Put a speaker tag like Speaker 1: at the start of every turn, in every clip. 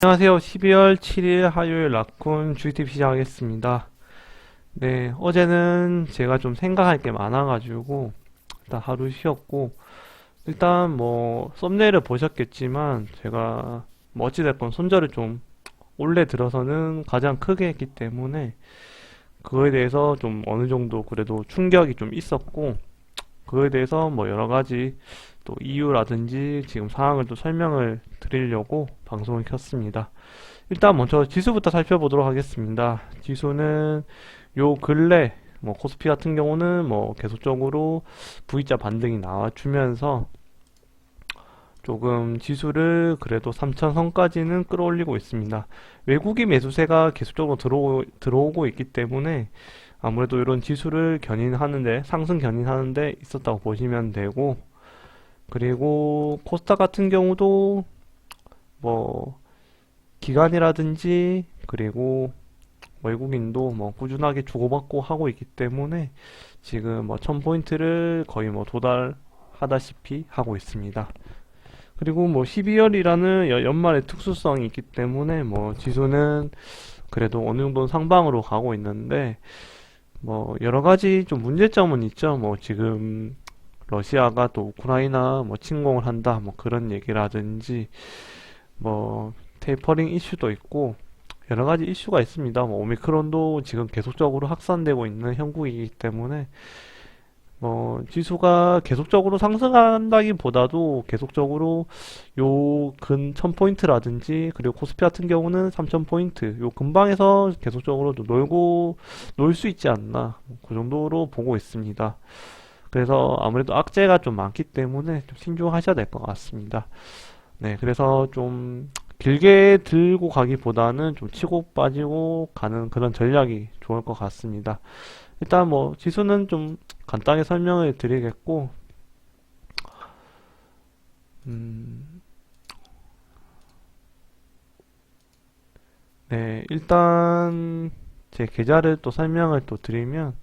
Speaker 1: 안녕하세요. 12월 7일 화요일 라쿤 주의팁 시작하겠습니다. 네, 어제는 제가 좀 생각할 게 많아가지고 일단 하루 쉬었고, 일단 뭐 썸네일을 보셨겠지만 제가 뭐 어찌됐건 손절을 좀 올해 들어서는 가장 크게 했기 때문에 그거에 대해서 좀 어느 정도 그래도 충격이 좀 있었고, 그거에 대해서 뭐 여러 가지 또 이유라든지 지금 상황을 또 설명을 드리려고 방송을 켰습니다. 일단 먼저 지수부터 살펴보도록 하겠습니다. 지수는 요 근래 뭐 코스피 같은 경우는 뭐 계속적으로 V자 반등이 나와주면서 조금 지수를 그래도 3,000선까지는 끌어올리고 있습니다. 외국인 매수세가 계속적으로 들어오고 있기 때문에 아무래도 이런 지수를 견인하는데, 상승 견인하는데 있었다고 보시면 되고, 그리고 코스닥 같은 경우도 뭐 기관이라든지 그리고 외국인도 뭐 꾸준하게 주고받고 하고 있기 때문에 지금 뭐 1000포인트를 거의 뭐 도달하다시피 하고 있습니다. 그리고 뭐 12월이라는 연말의 특수성이 있기 때문에 뭐 지수는 그래도 어느 정도는 상방으로 가고 있는데 뭐 여러 가지 좀 문제점은 있죠. 뭐 지금 러시아가 또 우크라이나 뭐 침공을 한다 뭐 그런 얘기라든지 뭐 테이퍼링 이슈도 있고 여러 가지 이슈가 있습니다. 뭐 오미크론도 지금 계속적으로 확산되고 있는 형국이기 때문에 뭐 지수가 계속적으로 상승한다기보다도 계속적으로 요 근 1000포인트라든지 그리고 코스피 같은 경우는 3000포인트 요 근방에서 계속적으로 놀고 놀 수 있지 않나 그 정도로 보고 있습니다. 그래서 아무래도 악재가 좀 많기 때문에 좀 신중하셔야 될 것 같습니다. 네, 그래서 좀 길게 들고 가기보다는 좀 치고 빠지고 가는 그런 전략이 좋을 것 같습니다. 일단 뭐 지수는 좀 간단하게 설명을 드리겠고, 음, 네, 일단 제 계좌를 또 설명을 또 드리면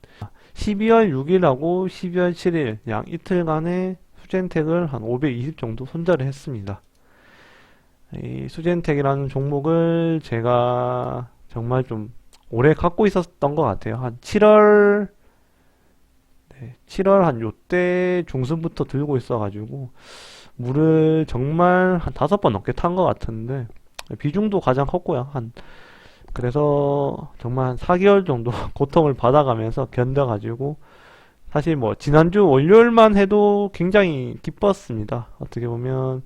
Speaker 1: 12월 6일하고 12월 7일 양 이틀간의 수젠텍을 한 520 정도 손절을 했습니다. 이 수젠텍이라는 종목을 제가 정말 좀 오래 갖고 있었던 것 같아요. 한 7월, 네, 7월 한 요때 중순부터 들고 있어가지고, 물을 정말 한 5번 넘게 탄 것 같은데, 비중도 가장 컸고요. 그래서 정말 한 4개월 정도 고통을 받아가면서 견뎌가지고, 사실 뭐, 지난주 월요일만 해도 굉장히 기뻤습니다. 어떻게 보면,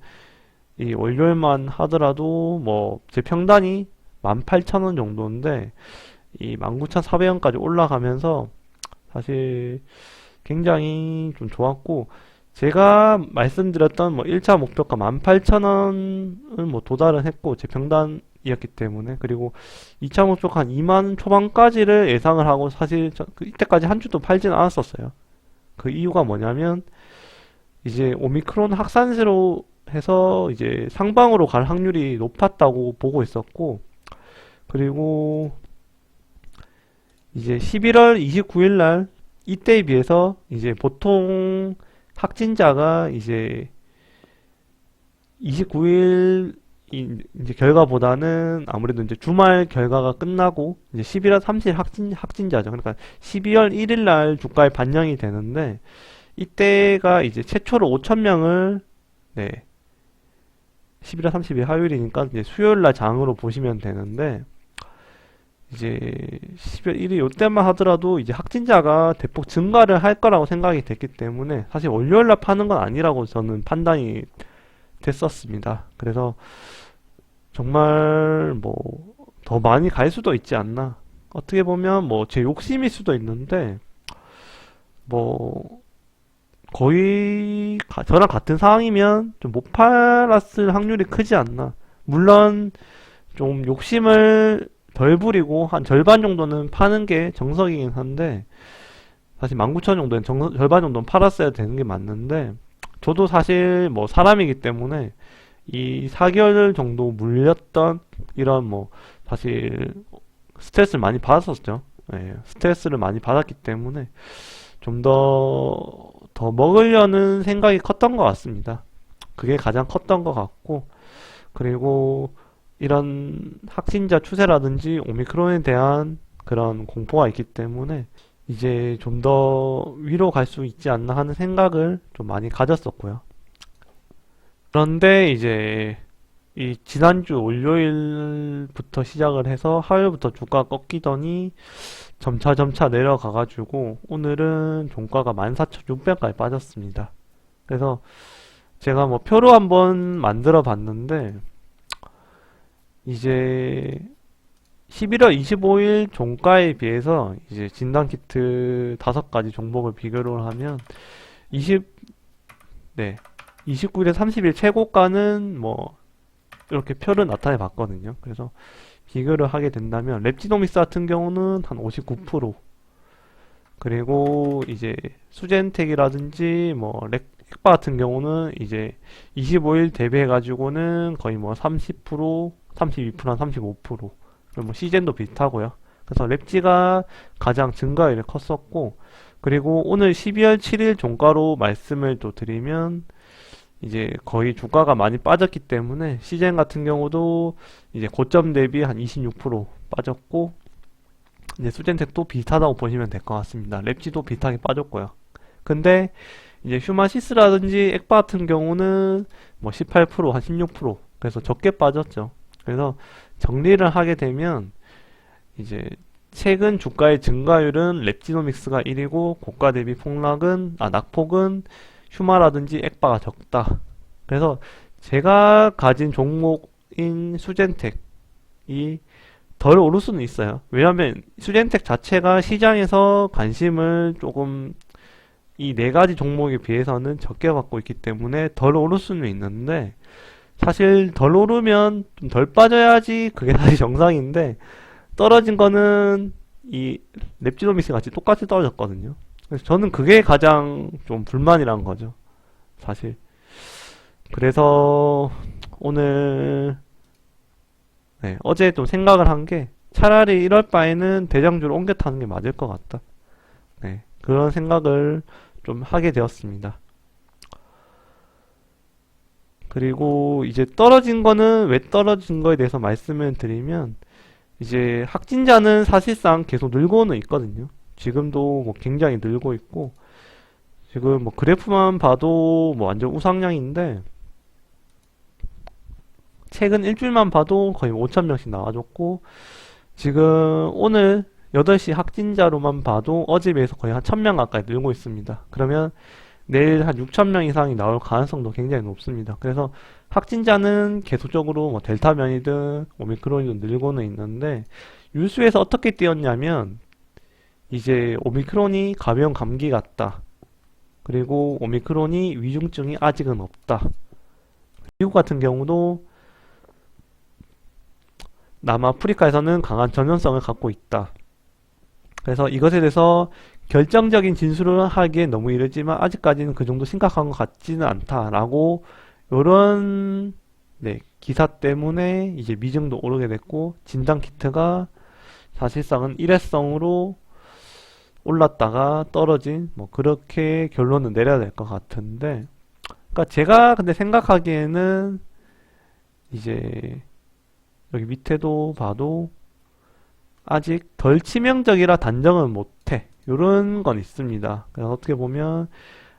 Speaker 1: 이 월요일만 하더라도 뭐 제 평단이 18,000원 정도인데 이 19,400원까지 올라가면서 사실 굉장히 좀 좋았고 제가 말씀드렸던 뭐 1차 목표가 18,000원을 뭐 도달은 했고 제 평단이었기 때문에 그리고 2차 목표가 한 2만 초반까지를 예상을 하고 사실 이때까지 한 주도 팔진 않았었어요. 그 이유가 뭐냐면 이제 오미크론 확산세로 해서 이제 상방으로 갈 확률이 높았다고 보고 있었고, 그리고 이제 11월 29일 날 이때에 비해서 이제 보통 확진자가 이제 29일 이제 결과보다는 아무래도 이제 주말 결과가 끝나고 이제 11월 30일 확진자죠. 그러니까 12월 1일 날 주가에 반영이 되는데 이때가 이제 최초로 5,000명을 네, 11월 30일 화요일이니까 이제 수요일 날 장으로 보시면 되는데 이제 10월 1일 요때만 하더라도 이제 확진자가 대폭 증가를 할 거라고 생각이 됐기 때문에 사실 월요일 날 파는 건 아니라고 저는 판단이 됐었습니다. 그래서 정말 뭐 더 많이 갈 수도 있지 않나. 어떻게 보면 뭐 제 욕심일 수도 있는데 뭐 거의 저랑 같은 상황이면 좀 못 팔았을 확률이 크지 않나. 물론 좀 욕심을 덜 부리고 한 절반 정도는 파는 게 정석이긴 한데 사실 19,000 정도는 절반 정도는 팔았어야 되는 게 맞는데 저도 사실 뭐 사람이기 때문에 이 4개월 정도 물렸던 이런 뭐 사실 스트레스를 많이 받았었죠. 예, 스트레스를 많이 받았기 때문에 좀 더 먹으려는 생각이 컸던 것 같습니다. 그게 가장 컸던 것 같고, 그리고 이런 확진자 추세라든지 오미크론에 대한 그런 공포가 있기 때문에 이제 좀 더 위로 갈 수 있지 않나 하는 생각을 좀 많이 가졌었고요. 그런데 이제 이 지난주 월요일부터 시작을 해서 화요일부터 주가가 꺾이더니 점차 내려가가지고 오늘은 종가가 14,600까지 빠졌습니다. 그래서 제가 뭐 표로 한번 만들어 봤는데 이제 11월 25일 종가에 비해서 이제 진단키트 5가지 종목을 비교를 하면 29일에 30일 최고가는 뭐 이렇게 표를 나타내 봤거든요. 그래서 비교를 하게 된다면 랩지노믹스 같은 경우는 한 59%, 그리고 이제 수젠텍이라든지 뭐 렉바 같은 경우는 이제 25일 대비해 가지고는 거의 뭐 30%, 32%, 한 35%, 그리고 뭐 시젠도 비슷하고요. 그래서 랩지가 가장 증가율이 컸었고, 그리고 오늘 12월 7일 종가로 말씀을 또 드리면 이제 거의 주가가 많이 빠졌기 때문에 시젠 같은 경우도 이제 고점 대비 한 26% 빠졌고, 이제 수젠텍도 비슷하다고 보시면 될 것 같습니다. 랩지도 비슷하게 빠졌고요. 근데 이제 휴마시스라든지 액바 같은 경우는 뭐 18%, 한 16%, 그래서 적게 빠졌죠. 그래서 정리를 하게 되면 이제 최근 주가의 증가율은 랩지노믹스가 1위고 고가 대비 낙폭은 휴마라든지 액바가 적다. 그래서 제가 가진 종목인 수젠텍이 덜 오를 수는 있어요. 왜냐하면 수젠텍 자체가 시장에서 관심을 조금 이 네 가지 종목에 비해서는 적게 받고 있기 때문에 덜 오를 수는 있는데, 사실 덜 오르면 좀 덜 빠져야지 그게 다시 정상인데, 떨어진 거는 이 랩지노믹스 같이 똑같이 떨어졌거든요. 그래서 저는 그게 가장 좀 불만이란 거죠, 사실. 그래서 오늘 어제 좀 생각을 한 게 차라리 이럴 바에는 대장주를 옮겨 타는 게 맞을 것 같다. 그런 생각을 좀 하게 되었습니다. 그리고 이제 떨어진 거는 왜 떨어진 거에 대해서 말씀을 드리면, 이제 확진자는 사실상 계속 늘고는 있거든요. 지금도 뭐 굉장히 늘고 있고, 지금 뭐 그래프만 봐도 뭐 완전 우상향인데, 최근 일주일만 봐도 거의 5,000명씩 나와줬고, 지금 오늘 8시 확진자로만 봐도 어제 비해서 거의 한 1,000명 가까이 늘고 있습니다. 그러면 내일 한 6,000명 이상이 나올 가능성도 굉장히 높습니다. 그래서 확진자는 계속적으로 뭐 델타 변이든 오미크론이든 늘고는 있는데, 뉴스에서 어떻게 띄었냐면 이제 오미크론이 가벼운 감기 같다. 그리고 오미크론이 위중증이 아직은 없다. 미국 같은 경우도 남아프리카에서는 강한 전염성을 갖고 있다. 그래서 이것에 대해서 결정적인 진술을 하기엔 너무 이르지만 아직까지는 그 정도 심각한 것 같지는 않다라고, 요런 기사 때문에 이제 미증도 오르게 됐고, 진단키트가 사실상은 일회성으로 올랐다가 떨어진, 뭐 그렇게 결론을 내려야 될 것 같은데, 그러니까 제가 근데 생각하기에는 이제 여기 밑에도 봐도 아직 덜 치명적이라 단정은 못해, 요런 건 있습니다. 그래서 어떻게 보면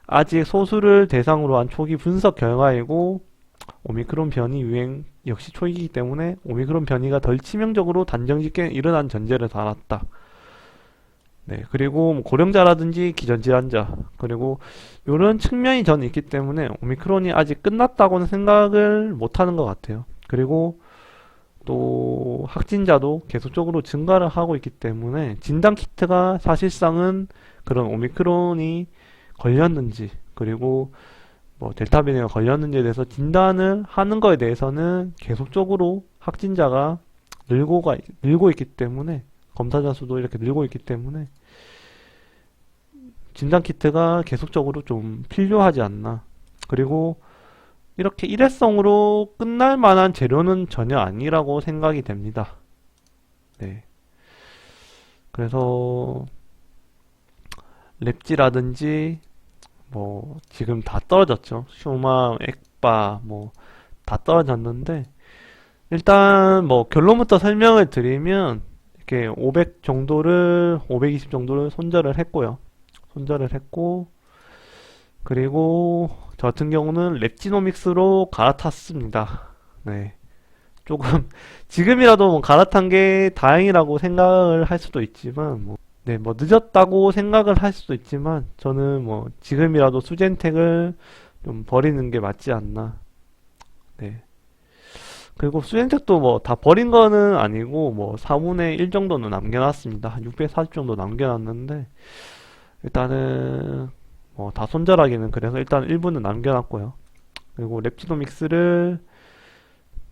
Speaker 1: 아직 소수를 대상으로 한 초기 분석 결과이고, 오미크론 변이 유행 역시 초기이기 때문에 오미크론 변이가 덜 치명적으로 단정짓게 일어난 전제를 달았다. 그리고 뭐 고령자라든지 기전질환자, 그리고 이런 측면이 저는 있기 때문에 오미크론이 아직 끝났다고는 생각을 못하는 것 같아요. 그리고 또 확진자도 계속적으로 증가를 하고 있기 때문에 진단키트가 사실상은 그런 오미크론이 걸렸는지, 그리고 뭐 델타 변이가 걸렸는지에 대해서 진단을 하는 거에 대해서는 계속적으로 확진자가 늘고 있기 때문에, 검사자 수도 이렇게 늘고 있기 때문에 진단키트가 계속적으로 좀 필요하지 않나. 그리고 이렇게 일회성으로 끝날 만한 재료는 전혀 아니라고 생각이 됩니다. 그래서 랩지라든지 뭐 지금 다 떨어졌죠. 휴마, 액바 뭐 다 떨어졌는데, 일단 뭐 결론부터 설명을 드리면 이렇게 500 정도를 520 정도를 손절을 했고요. 손절을 했고 그리고 저 같은 경우는 랩지노믹스로 갈아탔습니다. 네. 조금 지금이라도 뭐 갈아탄 게 다행이라고 생각을 할 수도 있지만 뭐, 네, 뭐 늦었다고 생각을 할 수도 있지만 저는 뭐 지금이라도 수젠텍을 좀 버리는 게 맞지 않나. 네. 그리고 수젠텍도 뭐 다 버린 거는 아니고 뭐 4분의 1 정도는 남겨놨습니다. 한 640 정도 남겨놨는데 일단은 뭐 다 손절하기는 그래서 일단 일부는 남겨놨고요. 그리고 랩지노믹스를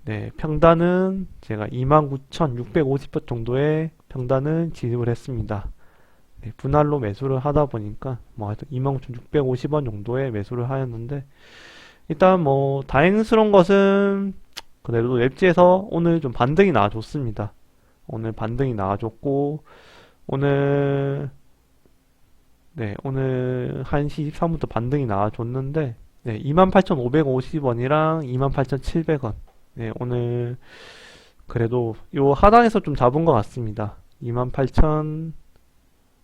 Speaker 1: 네, 평단은 제가 29,650원 정도의 평단은 지급을 했습니다. 네, 분할로 매수를 하다 보니까 뭐 하여튼 29,650원 정도의 매수를 하였는데 일단 뭐 다행스러운 것은 그래도 랩지에서 오늘 좀 반등이 나와줬습니다. 오늘 반등이 나와줬고 오늘 네, 오늘 1시 23분부터 반등이 나와줬는데 네, 28,550원이랑 28,700원 네, 오늘 그래도 요 하단에서 좀 잡은 것 같습니다. 28,000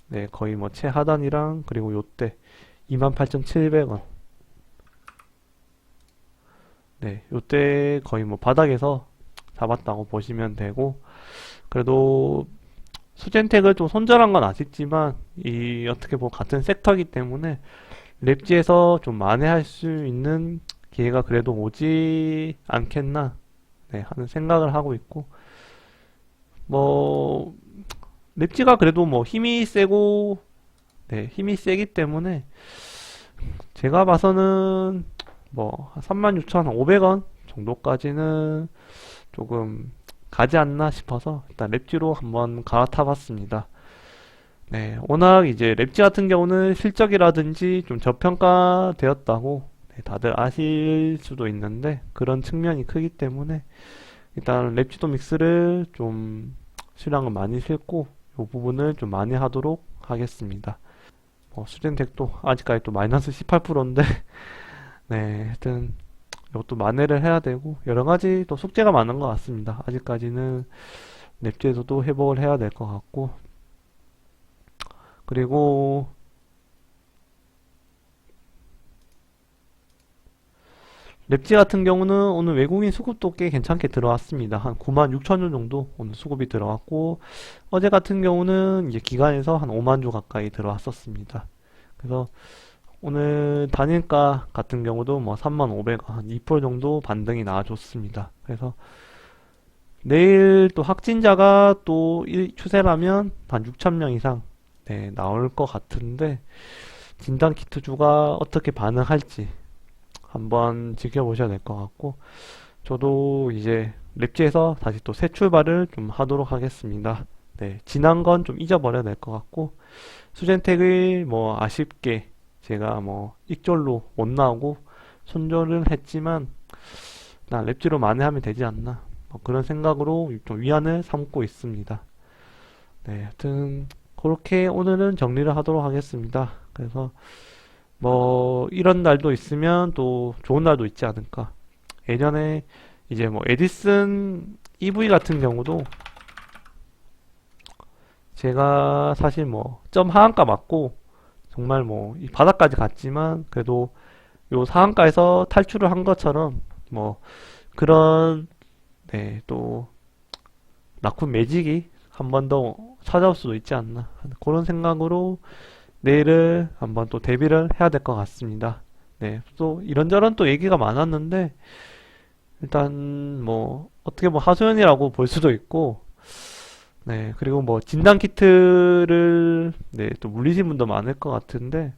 Speaker 1: 네, 거의 뭐 최하단이랑 그리고 요때 28,700원 네, 요때 거의 뭐 바닥에서 잡았다고 보시면 되고 그래도 수젠텍을 좀 손절한 건 아쉽지만 이 어떻게 보면 같은 섹터이기 때문에 랩지에서 좀 만회할 수 있는 기회가 그래도 오지 않겠나 네, 하는 생각을 하고 있고 뭐 랩지가 그래도 뭐 힘이 세고 네, 힘이 세기 때문에 제가 봐서는 뭐 36,500원 정도까지는 조금 가지 않나 싶어서 일단 랩지로 한번 갈아타 봤습니다. 네, 워낙 이제 랩지 같은 경우는 실적이라든지 좀 저평가되었다고 네, 다들 아실 수도 있는데 그런 측면이 크기 때문에 일단 랩지도 믹스를 좀 수량을 많이 싣고 이 부분을 좀 많이 하도록 하겠습니다. 수젠텍도 아직까지 또 마이너스 18%인데 네, 하여튼 이것도 만회를 해야 되고 여러 가지 또 숙제가 많은 것 같습니다. 아직까지는 랩지에서도 회복을 해야 될 것 같고 그리고 랩지 같은 경우는 오늘 외국인 수급도 꽤 괜찮게 들어왔습니다. 한 96,000주 정도 오늘 수급이 들어왔고 어제 같은 경우는 이제 기관에서 한 5만 주 가까이 들어왔었습니다. 그래서 오늘 단일가 같은 경우도 뭐 3,500원 한 2% 정도 반등이 나와줬습니다. 그래서 내일 또 확진자가 또 이 추세라면 한 6,000명 이상 네, 나올 것 같은데 진단키트주가 어떻게 반응할지 한번 지켜보셔야 될 것 같고 저도 이제 랩지에서 다시 또 새 출발을 좀 하도록 하겠습니다. 네, 지난 건 좀 잊어버려야 될 것 같고 수젠텍을 뭐 아쉽게 제가 뭐 익절로 못 나오고 손절을 했지만 나 랩지로 만회하면 되지 않나 뭐 그런 생각으로 좀 위안을 삼고 있습니다. 네, 하여튼 그렇게 오늘은 정리를 하도록 하겠습니다. 그래서 뭐 이런 날도 있으면 또 좋은 날도 있지 않을까. 예전에 이제 뭐 에디슨 EV 같은 경우도 제가 사실 뭐 점 하한가 맞고 정말 뭐 이 바닥까지 갔지만 그래도 요 상한가에서 탈출을 한 것처럼 뭐 그런 네, 또 라쿤 매직이 한 번 더 찾아올 수도 있지 않나 그런 생각으로 내일을 한번 또 대비를 해야 될 것 같습니다. 네, 또 이런저런 또 얘기가 많았는데 일단 뭐 어떻게 뭐 하소연이라고 볼 수도 있고 네, 그리고 뭐 진단 키트를 네, 또 물리신 분도 많을 것 같은데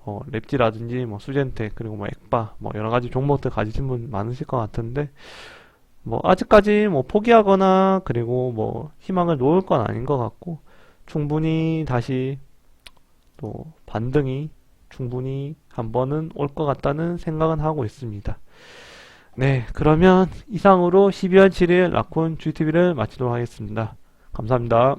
Speaker 1: 랩지라든지 뭐 수젠텍 그리고 뭐 액바 뭐 여러 가지 종목들 가지신 분 많으실 것 같은데 뭐 아직까지 뭐 포기하거나 그리고 뭐 희망을 놓을 건 아닌 것 같고 충분히 다시 또 반등이 충분히 한 번은 올 것 같다는 생각은 하고 있습니다. 네, 그러면 이상으로 12월 7일 라쿤 GTV를 마치도록 하겠습니다. 감사합니다.